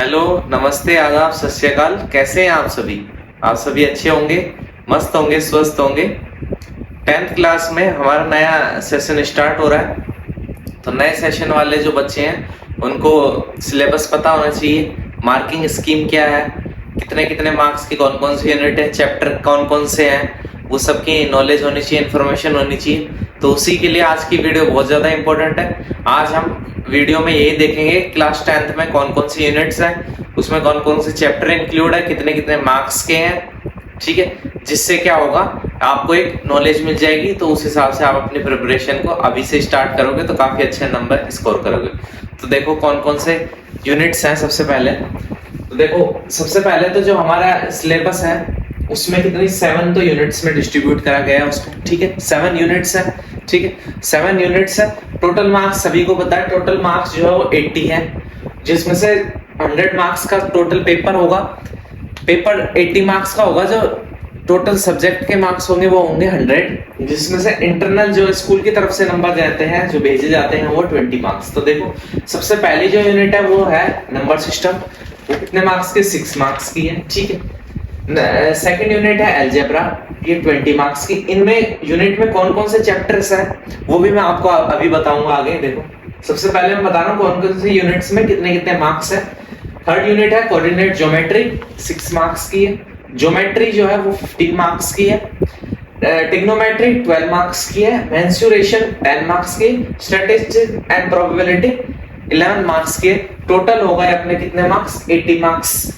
Hello, नमस्ते, आदाब, सत श्री अकाल। कैसे हैं आप सभी? आप सभी अच्छे होंगे, मस्त होंगे, स्वस्थ होंगे। 10th क्लास में हमारा नया सेशन स्टार्ट हो रहा है। तो नए सेशन वाले जो बच्चे हैं उनको सिलेबस पता होना चाहिए, मार्किंग स्कीम क्या है, कितने कितने मार्क्स की कौन कौन सी यूनिट है, चैप्टर कौन कौन से हैं, वो सबकी नॉलेज होनी चाहिए, इन्फॉर्मेशन होनी चाहिए। तो उसी के लिए आज की वीडियो बहुत ज़्यादा इंपॉर्टेंट है। आज हम वीडियो में यही देखेंगे क्लास 10th में कौन कौन सी यूनिट्स हैं, उसमें कौन कौन से चैप्टर इंक्लूड है, कितने कितने मार्क्स के हैं। ठीक है, जिससे क्या होगा, आपको एक नॉलेज मिल जाएगी। तो उस हिसाब से आप अपनी प्रिपरेशन को अभी से स्टार्ट करोगे तो काफी अच्छे नंबर स्कोर करोगे। तो देखो कौन कौन से यूनिट्स हैं। सबसे पहले तो देखो, सबसे पहले तो जो हमारा सिलेबस है उसमें कितनी 7 तो यूनिट्स में डिस्ट्रीब्यूट करा गया है उसको। ठीक है, 7 यूनिट्स है। ठीक है, 7 यूनिट्स है। टोटल मार्क्स सभी को पता है, टोटल मार्क्स जो है वो 80 है, जिसमें से 100 मार्क्स का टोटल पेपर होगा। पेपर 80 मार्क्स का होगा। जो टोटल सब्जेक्ट के मार्क्स होंगे वो होंगे 100, जिसमें से इंटरनल जो स्कूल की तरफ से नंबर जाते हैं, जो भेजे जाते हैं, वो 20 मार्क्स। तो देखो, सबसे पहली जो यूनिट है वो है नंबर सिस्टम। वो कितने मार्क्स की? 6 मार्क्स की है। ठीक है, सेकंड यूनिट है अलजेब्रा, ये 20 मार्क्स की। इनमें यूनिट में कौन कौन से चैप्टर्स हैं वो भी मैं आपको अभी बताऊंगा आगे। देखो, सबसे पहले मैं बता रहा हूँ कौन कौन से यूनिट्स में कितने कितने मार्क्स है। थर्ड यूनिट है कोऑर्डिनेट ज्योमेट्री, 6 मार्क्स की है। ज्योमेट्री जो है वो 15 मार्क्स की है। ट्रिग्नोमेट्री 12 मार्क्स की है। मेंसुरेशन 10 मार्क्स की। स्टैटिस्टिक्स एंड प्रोबेबिलिटी 11 मार्क्स की है। टोटल होगा अपने कितने मार्क्स? 80 मार्क्स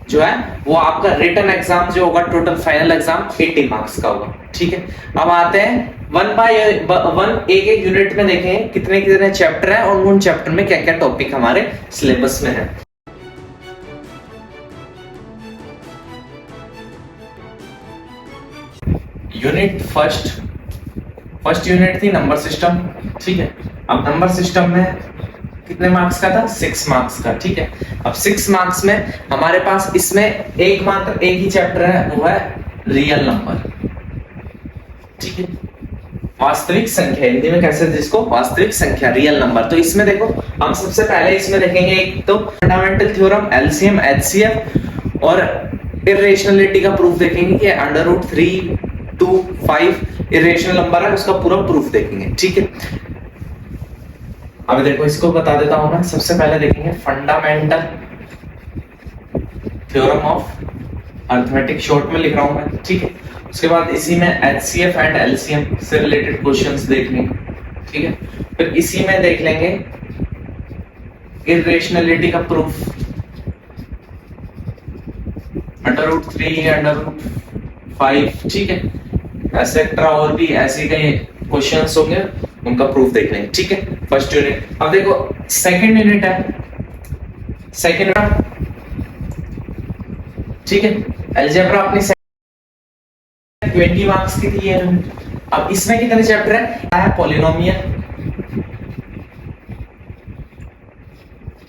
जो है वो आपका रिटन एग्जाम जो होगा, टोटल फाइनल एग्जाम 80 मार्क्स का होगा। ठीक है, अब आते हैं वन बाय वन, एक एक यूनिट में देखेंगे कितने कितने चैप्टर है और उन चैप्टर में क्या क्या टॉपिक हमारे सिलेबस में है। यूनिट फर्स्ट यूनिट थी नंबर सिस्टम। ठीक है, अब नंबर सिस्टम में कितने मार्क्स का था? 6 मार्क्स का। ठीक है, अब 6 मार्क्स में हमारे पास इसमें मात्र एक ही चैप्टर है, वो है रियल नंबर। ठीक है, वास्तविक संख्या, हिंदी में कैसे, जिसको वास्तविक संख्या, रियल नंबर। तो इसमें देखो, हम सबसे पहले इसमें देखेंगे एक तो फंडामेंटल थ्योरम, एलसीएम, एचसीएफ और इरेशनलिटी का प्रूफ देखेंगे कि √3, 2, 5 इरेशनल नंबर है, उसका पूरा प्रूफ देखेंगे। ठीक है, अब देखो इसको बता देता हूं मैं। सबसे पहले देखेंगे fundamental theorem of arithmetic, short में लिख रहा हूं मैं। ठीक है, उसके बाद इसी में एचसीएफ एंड एलसीएम से रिलेटेड क्वेश्चंस देख लेंगे। ठीक है, फिर इसी में देख लेंगे इरेशनलिटी का प्रूफ, √3, √5। ठीक है, एसेट्रा और भी ऐसे कई क्वेश्चंस होंगे, उनका प्रूफ देख लेंगे। ठीक है, फर्स्ट यूनिट। अब देखो सेकंड यूनिट है, सेकंड। ठीक है, अलजेब्रा अपनी 20 मार्क्स की थी ये। अब इसमें कितने चैप्टर है? पॉलिनोमियल।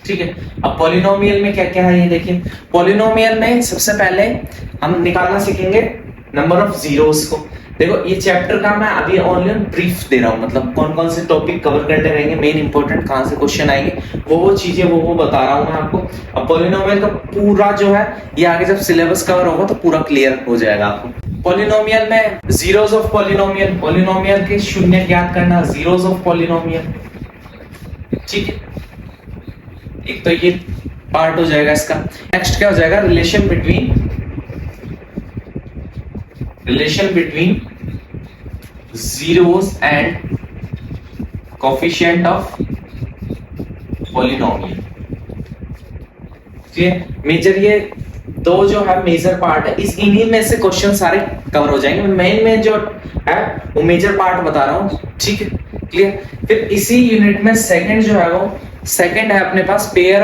ठीक है, अब पॉलिनोमियल में क्या क्या है ये देखिए। पॉलिनोमियल में सबसे पहले हम निकालना सीखेंगे नंबर ऑफ जीरोस को। देखो, ये चैप्टर का मैं अभी ओनली ब्रीफ दे रहा हूँ, मतलब कौन कौन से टॉपिक कवर करते रहेंगे, मेन इंपॉर्टेंट कहां से क्वेश्चन आएंगे, वो चीजें वो बता रहा हूँ मैं आपको। अब पॉलिनोमियल का पूरा जो है ये आगे जब सिलेबस कवर होगा तो पूरा क्लियर हो जाएगा आपको। पॉलिनोमियल में जीरोस ऑफ पॉलिनोमियल, पॉलिनोमियल के शून्य ज्ञात करना, जीरोस ऑफ पॉलिनोमियल। ठीक है, एक तो ये पार्ट हो जाएगा इसका। नेक्स्ट क्या हो जाएगा? Relation between zeros and coefficient of polynomial। ठीक है, मेजर, ये दो जो है मेजर पार्ट है, इस इन्हीं में से क्वेश्चन सारे कवर हो जाएंगे। मेन जो है वो मेजर पार्ट बता रहा हूं। ठीक है, क्लियर। फिर इसी यूनिट में सेकंड जो है वो सेकंड है अपने पास pair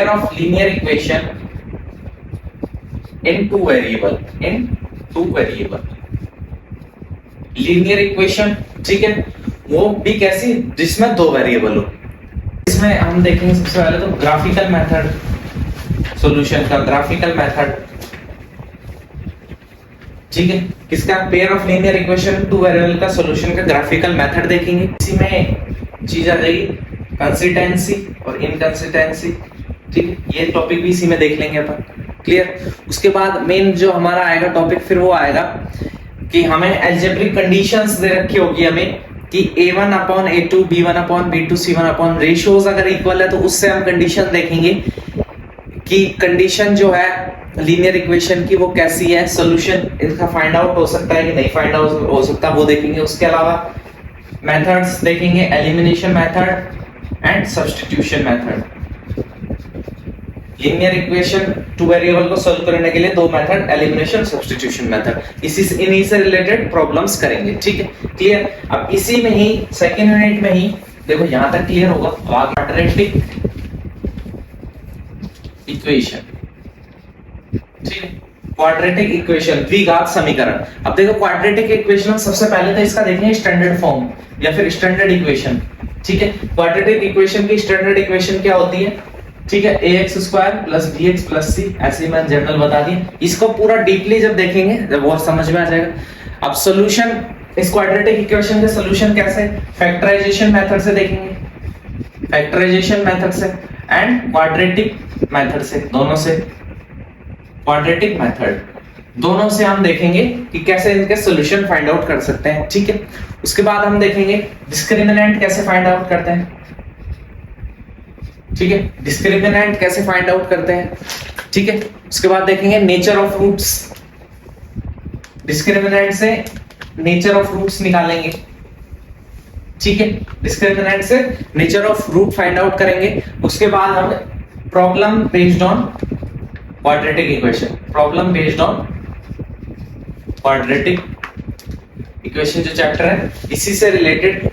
of linear equation in two variable, linear equation. ठीक है, वो भी कैसी? जिसमें 2 वेरिएबल हो। इसमें हम देखेंगे सबसे पहले तो ग्राफिकल मेथड सॉल्यूशन का, ग्राफिकल मेथड। ठीक है, किसका? Pair of linear equation 2 variable का सॉल्यूशन का ग्राफिकल मेथड देखेंगे। इसी में चीज आ जाएगी कंसिस्टेंसी और इनकंसिस्टेंसी, ठीक है, ये टॉपिक भी इसी में देख लेंगे अपन, क्लियर। उसके बाद मेन जो हमारा आएगा टॉपिक फिर वो आएगा कि हमें अलजेब्रिक कंडीशंस दे रखी होगी हमें कि a1 upon a2 b1 upon b2 c1 upon ratios अगर इक्वल है तो उससे हम कंडीशन देखेंगे कि कंडीशन जो है लीनियर इक्वेशन की वो कैसी है, सॉल्यूशन इसका फाइंड आउट हो सकता है कि नहीं फाइंड आउट हो सकता, वो देखेंगे। उसके अलावा मेथड्स देखेंगे, elimination method and substitution method. Linear equation two variable को सॉल्व करने के लिए दो मेथड, एलिमिनेशन, सब्स्टिट्यूशन मेथड, इन्हीं से रिलेटेड प्रॉब्लम्स करेंगे, ठीक है, क्लियर। अब इसी में ही सेकंड यूनिट में ही देखो यहां तक क्लियर होगा। क्वाड्रेटिक इक्वेशन, ठीक है, क्वाड्रेटिक इक्वेशन, द्विघात समीकरण। अब देखो क्वाड्रेटिक इक्वेशन सबसे पहले तो इसका देखेंगे स्टैंडर्ड फॉर्म या फिर स्टैंडर्ड इक्वेशन, ठीक है। क्वाड्रेटिक इक्वेशन की स्टैंडर्ड इक्वेशन क्या होती है, ठीक है, ax square plus bx plus c, ऐसे ही मैंने जनरल बता दिया। इसको पूरा डीपली जब देखेंगे जब वो समझ में आ जाएगा। अब सॉल्यूशन, इस क्वाड्रेटिक इक्वेशन के सॉल्यूशन कैसे, फैक्टराइजेशन मेथड से देखेंगे, फैक्टराइजेशन मेथड से एंड क्वाड्रेटिक मेथड से, दोनों से, क्वाड्रेटिक मेथड दोनों से हम देखेंगे कि कैसे इनके सॉल्यूशन फाइंड आउट कर सकते हैं, ठीक है। उसके बाद हम देखेंगे डिस्क्रिमिनेंट कैसे फाइंड आउट करते हैं, ठीक है, डिस्क्रिमिनेंट कैसे फाइंड आउट करते हैं, ठीक है। उसके बाद देखेंगे नेचर ऑफ रूट्स, डिस्क्रिमिनेंट से नेचर ऑफ रूट्स निकालेंगे, ठीक है, डिस्क्रिमिनेंट से nature of root find out करेंगे। उसके बाद हम problem based on quadratic equation, problem based on quadratic equation जो चैप्टर है इसी से रिलेटेड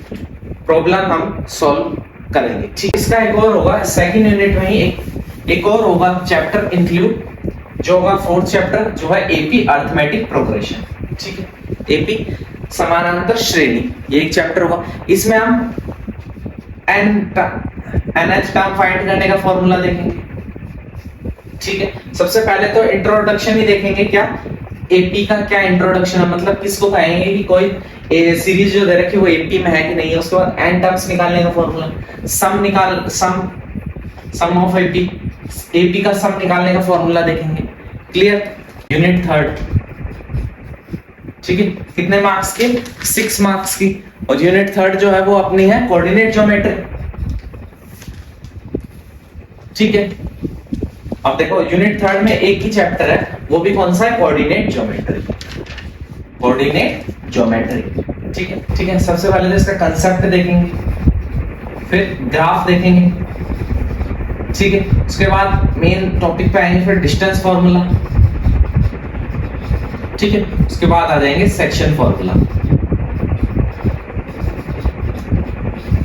प्रॉब्लम हम सॉल्व करेंगे, ठीक। इसका एक और होगा सेकंड यूनिट में ही एक और होगा चैप्टर इंक्लूड, जो होगा फोर्थ चैप्टर, जो है एपी अरिथमेटिक प्रोग्रेशन, ठीक है, एपी समानांतर श्रेणी, ये एक चैप्टर होगा। इसमें हम nth टर्म फाइंड करने का फॉर्मूला देखेंगे, ठीक है। सबसे पहले तो इंट्रोडक्शन ही देखेंगे, क्या एपी का क्या इंट्रोडक्शन है, मतलब किसको कहेंगे कि कोई सीरीज जो दे रखी है वो एपी में है कि नहीं है। उसके बाद n टर्म्स निकालने का फॉर्मूला, सम ऑफ एपी का सम निकालने का फॉर्मूला देखेंगे, क्लियर। यूनिट थर्ड, ठीक है, कितने मार्क्स की, 6 मार्क्स की। और यूनिट थर्ड जो है वो अपनी है कोऑर्डिनेट ज्योमेट्री, ठीक है। अब देखो यूनिट थर्ड में एक ही चैप्टर है, वो भी कौन सा है, कोऑर्डिनेट ज्योमेट्री, कोऑर्डिनेट ज्योमेट्री, ठीक है, ठीक है। सबसे पहले तो इसका कांसेप्ट देखेंगे, फिर ग्राफ देखेंगे, ठीक है। उसके बाद मेन टॉपिक पे आएंगे, फिर डिस्टेंस फार्मूला, ठीक है। उसके बाद आ जाएंगे सेक्शन फार्मूला,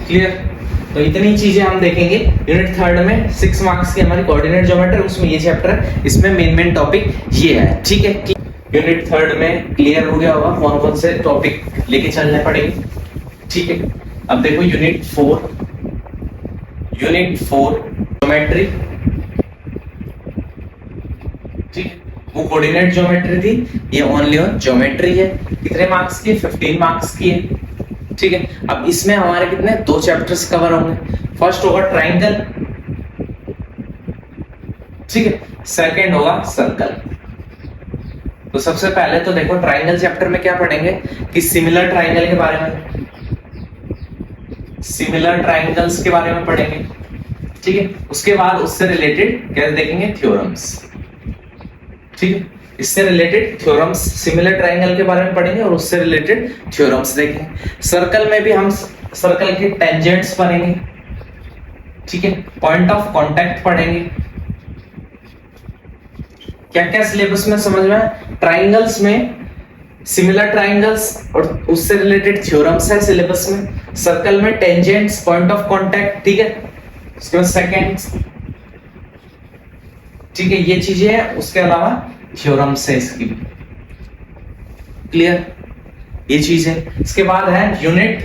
क्लियर। तो इतनी चीजें हम देखेंगे यूनिट थर्ड में। 6 मार्क्स की हमारी कोऑर्डिनेट ज्योमेट्री, उसमें ये चैप्टर है, इसमें मेन टॉपिक ये है, ठीक है। यूनिट थर्ड में क्लियर हो गया होगा कौन कौन से टॉपिक लेके चलने पड़ेंगे, ठीक है। अब देखो यूनिट 4 ज्योमेट्री, ठीक है, वो कोऑर्डिनेट ज्योमेट्री थी, ये ओनली ऑन ज्योमेट्री है। कितने मार्क्स की, 15 मार्क्स की है, ठीक है। अब इसमें हमारे कितने, 2 चैप्टर्स कवर होंगे। फर्स्ट होगा ट्राइंगल, ठीक है, सेकंड होगा सर्कल। तो सबसे पहले तो देखो ट्राइंगल चैप्टर में क्या पढ़ेंगे कि सिमिलर ट्राइंगल के बारे में, सिमिलर ट्राइंगल्स के बारे में पढ़ेंगे, ठीक है। उसके बाद उससे रिलेटेड क्या देखेंगे, थ्योरम्स, ठीक है। इससे रिलेटेड थ्योरम्स, सिमिलर ट्राइंगल के बारे में पढ़ेंगे और उससे रिलेटेड थ्योरम्स देखेंगे। सर्कल में भी हम सर्कल के टेंजेंट्स पढ़ेंगे, ठीक है, पॉइंट ऑफ कांटेक्ट पढ़ेंगे। क्या क्या सिलेबस में समझ में, ट्राइंगल्स में सिमिलर ट्राइंगल्स और उससे रिलेटेड थ्योरम्स है सिलेबस में, सर्कल में टेंजेंट्स, पॉइंट ऑफ कांटेक्ट, ठीक है। उसके बाद सेकंड्स, ठीक है, ये चीजें हैं। उसके अलावा थ्योरम्स है इसकी भी, क्लियर, ये चीज है। इसके बाद है यूनिट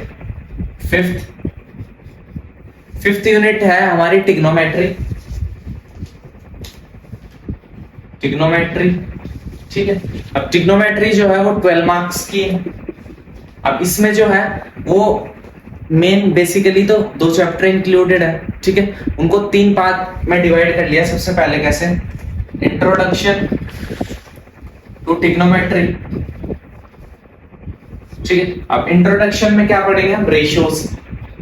फिफ्थ यूनिट है हमारी ट्रिग्नोमेट्री, ठीक है। अब ट्रिग्नोमेट्री जो है वो 12 मार्क्स की है। अब इसमें जो है वो मेन बेसिकली तो 2 चैप्टर इंक्लूडेड है, ठीक है। उनको 3 पार्ट में डिवाइड कर लिया। सबसे पहले कैसे, इंट्रोडक्शन टू ट्रिग्नोमेट्री, ठीक है। अब इंट्रोडक्शन में क्या पढ़ेंगे हम, रेशियोज,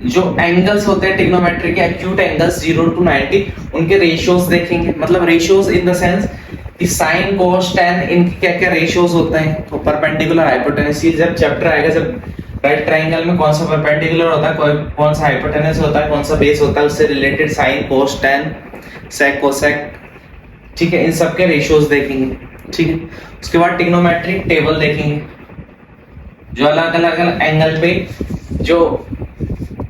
जो एंगल्स होते हैं ट्रिग्नोमेट्री के, एक्यूट एंगल्स 0 to 90, उनके रेशियोज देखेंगे। मतलब रेशियोज इन द सेंस कि साइन कोस tan इनके क्या क्या रेशियोज होते हैं। तो परपेंडिकुलर हाइपोटेनस, जब चैप्टर आएगा, जब राइट ट्रायंगल में कौन सा परपेंडिकुलर होता है, कौन सा हाइपोटेनस होता है, कौन सा बेस होता है, उससे related sine cos tan sec cosec, ठीक है, इन सब के रेशियोज देखेंगे, ठीक है। उसके बाद ट्रिग्नोमेट्रिक टेबल देखेंगे, जो अलग अलग एंगल पे जो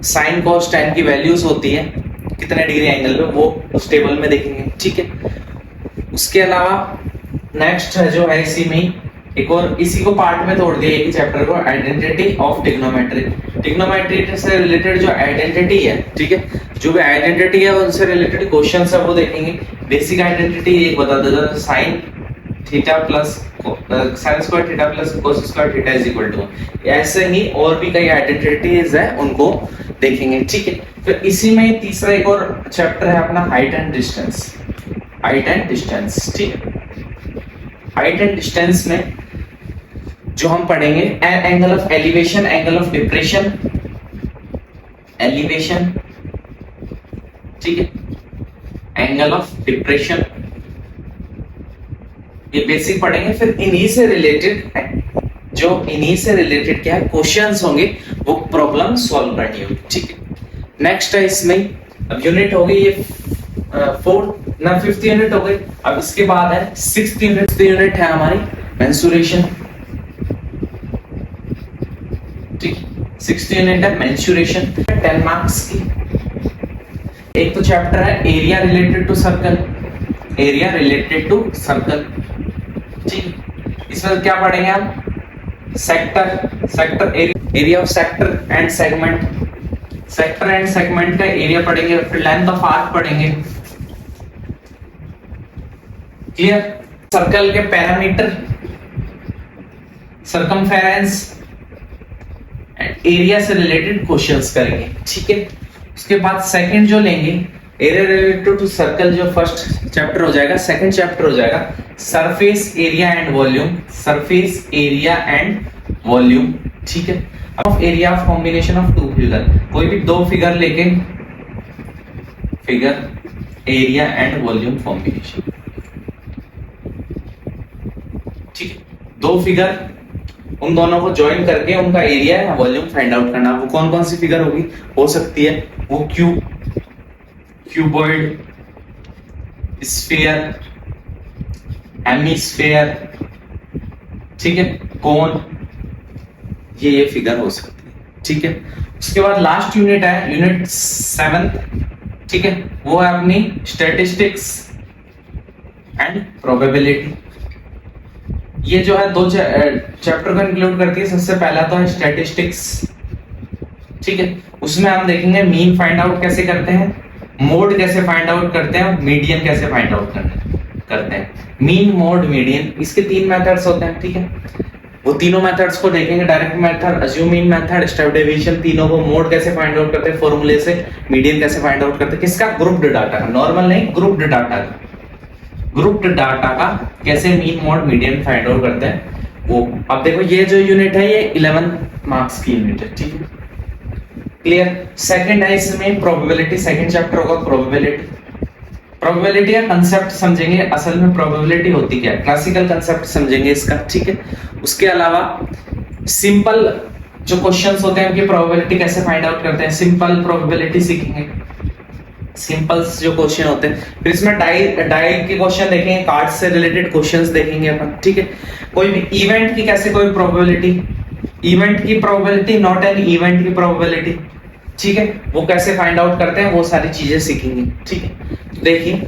साइन कोस tan की वैल्यूज होती है कितने डिग्री एंगल पे, वो उस टेबल में देखेंगे, ठीक है। उसके अलावा नेक्स्ट है जो है इसी में एक और, इसी को पार्ट में तोड़ दिया एक ही चैप्टर को, आइडेंटिटी ऑफ ट्रिग्नोमेट्री। ट्रिग्नोमेट्री से रिलेटेड जो आइडेंटिटी है, ठीक है, जो भी आइडेंटिटी है उनसे रिलेटेड क्वेश्चंस है वो देखेंगे। बेसिक आइडेंटिटी एक बता देता, sine theta plus sine square theta plus cos square theta is equal to, ऐसे ही और भी कई आइडेंटिटीज है उनको देखेंगे, ठीक है। फिर इसी में तीसरा एक और चैप्टर है अपना, height and distance. Height and distance, ठीक है। हाइट एंड डिस्टेंस में जो हम पढ़ेंगे, angle of elevation, angle of depression, elevation, ठीक है, एंगल ऑफ डिप्रेशन, ये बेसिक पढ़ेंगे। फिर इन्हीं से रिलेटेड है, जो इन्हीं से रिलेटेड क्या है क्वेश्चंस होंगे, वो प्रॉब्लम सॉल्व करनी होगी, ठीक है। नेक्स्ट है इसमें, अब यूनिट हो गई ये 5th यूनिट हो गई। अब इसके बाद है 6th यूनिट। 6th यूनिट है हमारी मेंसुरेशन, ठीक। 6th यूनिट है मेंसुरेशन, 10 मार्क्स की। एक तो चैप्टर है area related to circle, area related to circle, ठीक। इसमें क्या पढ़ेंगे हम, sector, sector area of sector and segment, sector and segment का एरिया पढ़ेंगे। फिर लेंथ ऑफ आर्क पढ़ेंगे, क्लियर। सर्कल के पैरामीटर, सर्कमफेरेंस एंड एरिया से रिलेटेड क्वेश्चंस करेंगे, ठीक है। उसके बाद सेकंड जो लेंगे, एरिया रिलेटेड टू सर्कल, जो फर्स्ट चैप्टर हो जाएगा, सेकंड चैप्टर हो जाएगा surface area and volume, surface area and volume, ठीक है। Of area of combination of 2 figure, कोई भी 2 फिगर लेके figure area and volume combination, ठीक है। 2 फिगर, उन दोनों को ज्वाइन करके उनका एरिया या वॉल्यूम फाइंड आउट करना। वो कौन कौन सी फिगर होगी, हो सकती है वो क्यूब, क्यूबॉइड, स्फीयर, हेमिस्फीयर, ठीक है, कोन, ये फिगर हो सकती है, ठीक है। उसके बाद लास्ट यूनिट है यूनिट 7th, ठीक है, वो है अपनी स्टैटिस्टिक्स एंड प्रोबेबिलिटी। ये जो है 2 चैप्टर को इंक्लूड करती है। सबसे पहला तो है स्टैटिस्टिक्स, ठीक है। उसमें हम देखेंगे मीन फाइंड आउट कैसे करते हैं, मोड कैसे फाइंड आउट करते हैं, मीडियन कैसे फाइंड आउट करते हैं। मीन, मोड, मीडियन, इसके 3 मेथड्स होते हैं, ठीक है। वो तीनों मेथड्स को देखेंगे, direct method, assuming method, step deviation, तीनों को। मोड कैसे फाइंड आउट करते हैं फॉर्मूले से, मीडियन कैसे फाइंड आउट करते हैं, किसका, ग्रुप्ड डाटा का, नॉर्मल नहीं, ग्रुप्ड डाटा का, ग्रुप्ड डाटा का कैसे mean, mode, median find out करते हैं वो। अब देखो ये जो यूनिट है ये 11 मार्क्स की यूनिट है, ठीक है, क्लियर। सेकंड है इसमें प्रोबेबिलिटी, सेकंड चैप्टर होगा प्रोबेबिलिटी। प्रोबेबिलिटी का कंसेप्ट समझेंगे, असल में प्रोबेबिलिटी होती क्या है, क्लासिकल कंसेप्ट समझेंगे इसका, ठीक है। उसके अलावा सिंपल जो क्वेश्चंस होते हैं उनकी प्रोबेबिलिटी कैसे फाइंड आउट करते हैं, सिंपल प्रोबेबिलिटी सीखेंगे, सिंपल्स जो क्वेश्चन होते हैं। फिर इसमें डाई के क्वेश्चन देखेंगे, कार्ड से रिलेटेड क्वेश्चंस देखेंगे अपन, ठीक है। कोई भी इवेंट की कैसे, कोई प्रोबेबिलिटी, इवेंट की प्रोबेबिलिटी, नॉट एन इवेंट की प्रोबेबिलिटी, ठीक है, वो कैसे फाइंड आउट करते हैं, वो सारी चीजें सीखेंगे, ठीक है। देखिए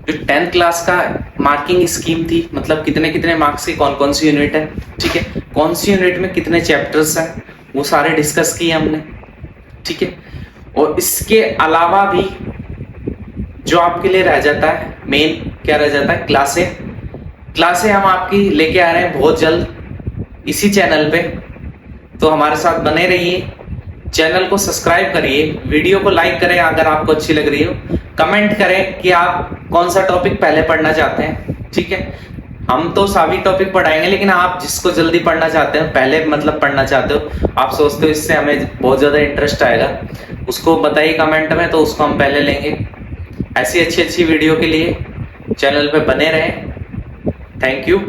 जो 10th क्लास का मार्किंग स्कीम थी, मतलब कितने कितने मार्क्स की कौन कौन सी यूनिट है, ठीक है, कौन सी यूनिट में कितने चैप्टर्स हैं, वो सारे डिस्कस किए हमने, ठीक है। और इसके अलावा भी जो आपके लिए रह जाता है, मेन क्या रह जाता है, क्लासें हम आपकी लेके आ रहे हैं बहुत जल्द इसी चैनल पे, तो हमारे साथ बने रहिए, चैनल को सब्सक्राइब करिए, वीडियो को लाइक करें अगर आपको अच्छी लग रही हो, कमेंट करें कि आप कौन सा टॉपिक पहले पढ़ना चाहते हैं। ठीक है, हम तो सभी टॉपिक पढ़ाएंगे, लेकिन आप जिसको जल्दी पढ़ना चाहते हो, पहले मतलब पढ़ना चाहते हो, आप सोचते हो इससे हमें बहुत ज्यादा इंटरेस्ट आएगा, उसको बताइए कमेंट में, तो उसको हम पहले लेंगे। ऐसी अच्छी अच्छी वीडियो के लिए चैनल पे बने रहें। Thank you.